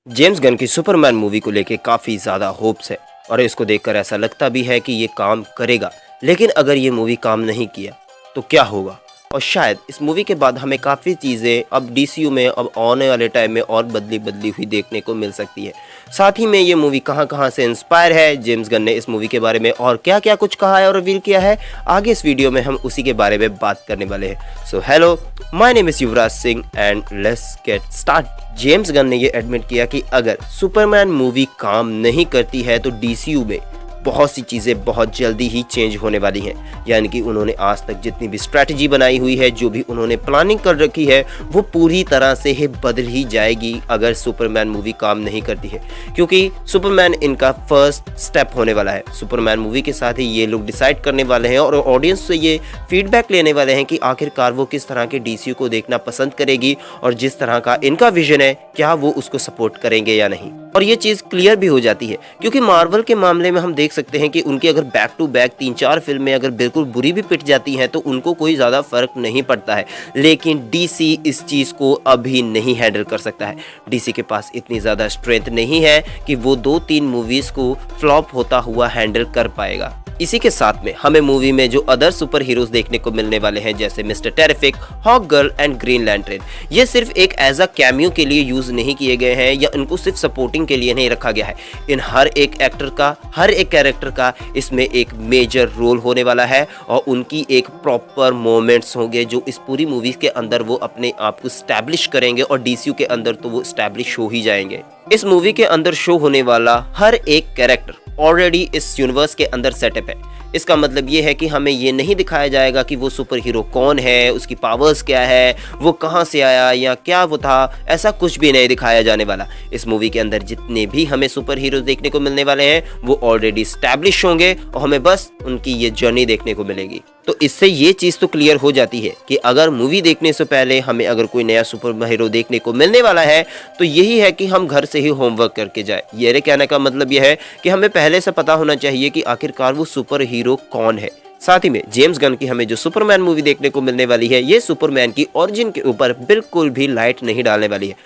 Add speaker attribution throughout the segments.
Speaker 1: James Gunn की Superman movie को लेके काफ़ी ज़्यादा होप्स है और इसको देखकर ऐसा लगता भी है कि ये काम करेगा। लेकिन अगर ये मूवी काम नहीं किया तो क्या होगा? और शायद इस मूवी के बाद हमें काफ़ी चीज़ें अब डीसीयू में अब आने वाले टाइम में और बदली बदली हुई देखने को मिल सकती है। साथ ही में ये मूवी कहाँ कहाँ से इंस्पायर है, जेम्स गन ने इस मूवी के बारे में और क्या क्या कुछ कहा है और रिवील किया है, आगे इस वीडियो में हम उसी के बारे में बात करने वाले हैं। So hello, my name is Yuvraj Singh and let's get start. James Gunn ने ये एडमिट किया कि अगर सुपरमैन मूवी काम नहीं करती है तो डीसीयू में बहुत सी चीज़ें बहुत जल्दी ही चेंज होने वाली हैं। यानी कि उन्होंने आज तक जितनी भी स्ट्रैटेजी बनाई हुई है, जो भी उन्होंने प्लानिंग कर रखी है, वो पूरी तरह से ही बदल ही जाएगी अगर सुपरमैन मूवी काम नहीं करती है। क्योंकि सुपरमैन इनका फर्स्ट स्टेप होने वाला है। सुपरमैन मूवी के साथ ही ये लोग डिसाइड करने वाले हैं और ऑडियंस से ये फीडबैक लेने वाले हैं कि आखिरकार वो किस तरह के डीसीयू को देखना पसंद करेगी और जिस तरह का इनका विजन है, क्या वो उसको सपोर्ट करेंगे या नहीं। और ये चीज़ क्लियर भी हो जाती है क्योंकि मार्वल के मामले में हम देख सकते हैं कि उनकी अगर बैक टू बैक 3-4 फिल्में अगर बिल्कुल बुरी भी पिट जाती हैं तो उनको कोई ज़्यादा फर्क नहीं पड़ता है। लेकिन डीसी इस चीज़ को अभी नहीं हैंडल कर सकता है। डीसी के पास इतनी ज़्यादा स्ट्रेंथ नहीं है कि वो 2-3 मूवीज़ को फ्लॉप होता हुआ हैंडल कर पाएगा। इसी के साथ में हमें मूवी में जो अदर सुपर हीरोज देखने को मिलने वाले हैं, जैसे Mister Terrific, Hawkgirl and Green Lantern, ये सिर्फ एक एज अ कैमियो के लिए यूज नहीं किए गए हैं या इनको सिर्फ सपोर्टिंग के लिए नहीं रखा गया है। इन हर एक एक्टर का, हर एक कैरेक्टर का इसमें एक मेजर रोल होने वाला है और उनकी एक प्रॉपर मोमेंट्स होंगे जो इस पूरी मूवी के अंदर वो अपने आप को स्टैब्लिश करेंगे और डीसीयू के अंदर तो वो स्टैब्लिश हो ही जाएंगे। इस मूवी के अंदर शो होने वाला हर एक कैरेक्टर ऑलरेडी इस यूनिवर्स के अंदर सेटअप है। इसका मतलब ये है कि हमें ये नहीं दिखाया जाएगा कि वो सुपर हीरो कौन है, उसकी पावर्स क्या है, वो कहाँ से आया या क्या वो था, ऐसा कुछ भी नहीं दिखाया जाने वाला। इस मूवी के अंदर जितने भी हमें सुपर हीरोज देखने को मिलने वाले हैं वो ऑलरेडी स्टैब्लिश होंगे और हमें बस उनकी ये जर्नी देखने को मिलेगी। तो इससे ये चीज़ तो क्लियर हो जाती है कि अगर मूवी देखने से पहले हमें अगर कोई नया सुपर हीरो देखने को मिलने वाला है तो यही है कि हम घर से ही होमवर्क करके जाए। ये कहने का मतलब यह है कि हमें पहले से पता होना चाहिए कि आखिरकार वो सुपर हीरो कौन है। साथ ही में जेम्स गन की हमें जो सुपरमैन मूवी देखने को मिलने वाली है, ये सुपरमैन की ओरिजिन के ऊपर बिल्कुल भी लाइट नहीं डालने वाली है।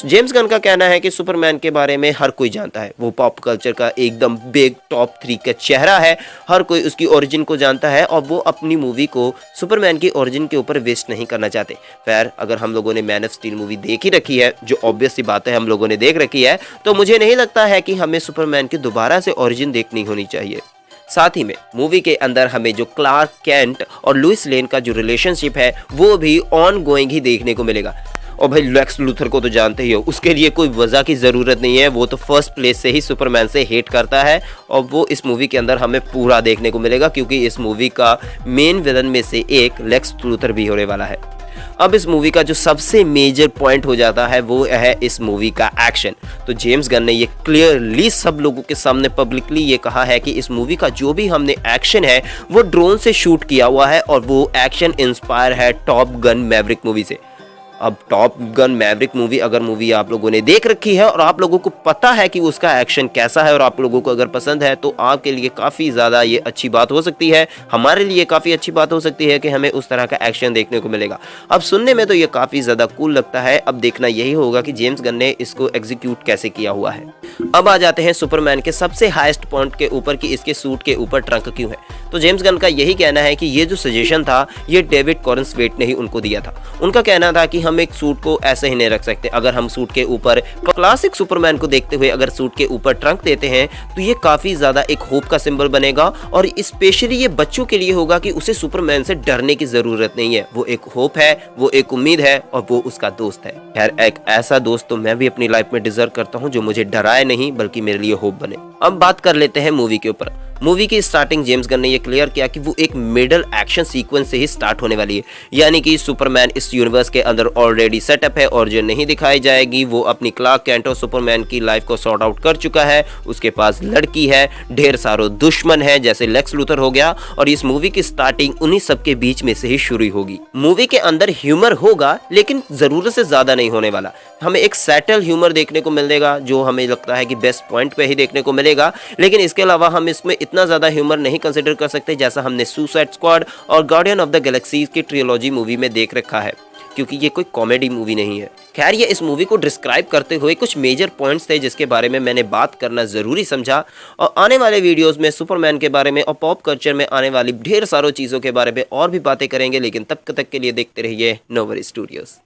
Speaker 1: जेम्स गन का कहना है कि सुपरमैन के बारे में हर कोई जानता है, वो पॉप कल्चर का एकदम बिग टॉप 3 का चेहरा है, हर कोई उसकी ओरिजिन को जानता है और वो अपनी मूवी को सुपरमैन की ओरिजिन के ऊपर वेस्ट नहीं करना चाहते। खैर, अगर हम लोगों ने मैन ऑफ स्टील मूवी देख ही रखी है, जो ऑब्वियस सी बात है हम लोगों ने देख रखी है, तो मुझे नहीं लगता है कि हमें सुपरमैन की दोबारा से ओरिजिन देखनी होनी चाहिए। साथ ही में मूवी के अंदर हमें जो क्लार्क केंट और लुइस लेन का जो रिलेशनशिप है वो भी ऑन गोइंग ही देखने को मिलेगा। और भाई लेक्स लूथर को तो जानते ही हो, उसके लिए कोई वजह की ज़रूरत नहीं है, वो तो फर्स्ट प्लेस से ही सुपरमैन से हेट करता है और वो इस मूवी के अंदर हमें पूरा देखने को मिलेगा क्योंकि इस मूवी का मेन विलन में से एक लेक्स लूथर भी होने वाला है। अब इस मूवी का जो सबसे मेजर पॉइंट हो जाता है वो है इस मूवी का एक्शन। तो जेम्स गन ने ये क्लियरली सब लोगों के सामने पब्लिकली ये कहा है कि इस मूवी का जो भी हमने एक्शन है वो ड्रोन से शूट किया हुआ है और वो एक्शन इंस्पायर है टॉप गन मैवरिक मूवी से। अब टॉप गन मैवरिक मूवी अगर मूवी आप लोगों ने देख रखी है और आप लोगों को पता है कि उसका एक्शन कैसा है और आप लोगों को अगर पसंद है तो आपके लिए काफ़ी ज़्यादा ये अच्छी बात हो सकती है, हमारे लिए काफ़ी अच्छी बात हो सकती है कि हमें उस तरह का एक्शन देखने को मिलेगा। अब सुनने में तो ये काफ़ी ज़्यादा कूल लगता है, अब देखना यही होगा कि जेम्स गन ने इसको एग्जीक्यूट कैसे किया हुआ है। अब आ जाते हैं सुपरमैन के सबसे हाईएस्ट पॉइंट के ऊपर कि इसके सूट के ऊपर ट्रंक क्यों है। तो जेम्स गन का यही कहना है कि ये जो सजेशन था ये डेविड कॉरेंसवेट ने ही उनको दिया था। उनका कहना था कि हम एक सूट को ऐसे ही नहीं रख सकते, अगर हम सूट के ऊपर क्लासिक सुपरमैन को देखते हुए अगर सूट के ऊपर ट्रंक देते हैं तो ये काफी ज्यादा एक होप का सिंबल बनेगा और स्पेशली ये बच्चों के लिए होगा कि उसे सुपरमैन से डरने की जरूरत नहीं है, वो एक होप है, वो एक उम्मीद है और वो उसका दोस्त है। खैर, एक ऐसा दोस्त तो मैं भी अपनी लाइफ में डिजर्व करता हूँ जो मुझे डराए नहीं बल्कि मेरे लिए होप बने। अब बात कर लेते हैं मूवी के ऊपर। मूवी की स्टार्टिंग जेम्स गन ने यह क्लियर किया कि वो एक मिडल एक्शन सीक्वेंस से ही स्टार्ट होने वाली है, यानी कि सुपरमैन इस यूनिवर्स के अंदर ऑलरेडी सेटअप है और जो नहीं दिखाई जाएगी वो अपनी क्लार्क केंट और सुपरमैन की लाइफ को सॉर्ट आउट कर चुका है, उसके पास लड़की है, ढेर सारे दुश्मन है जैसे लेक्स लूथर हो गया और इस मूवी की स्टार्टिंग उन्हीं सब के बीच में से ही शुरू होगी। मूवी के अंदर ह्यूमर होगा लेकिन जरूरत से ज्यादा नहीं होने वाला, हमें एक सेटल ह्यूमर देखने को मिलेगा जो हमें लगता है कि बेस्ट पॉइंट पे ही देखने को मिलेगा। लेकिन इसके अलावा हम इसमें इतना ज़्यादा ह्यूमर नहीं कंसिडर कर सकते जैसा हमने सुसाइड स्क्वाड और गार्डियन ऑफ द गैलेक्सीज की ट्रियोलॉजी मूवी में देख रखा है। क्योंकि ये कोई कॉमेडी मूवी नहीं है। खैर, ये इस मूवी को डिस्क्राइब करते हुए कुछ मेजर पॉइंट्स थे जिसके बारे में मैंने बात करना ज़रूरी समझा, और आने वाले वीडियोस में सुपरमैन के बारे में और पॉप कल्चर में आने वाली ढेर सारों चीज़ों के बारे में और भी बातें करेंगे। लेकिन तब तक के लिए देखते रहिए नोवर स्टूडियोज़।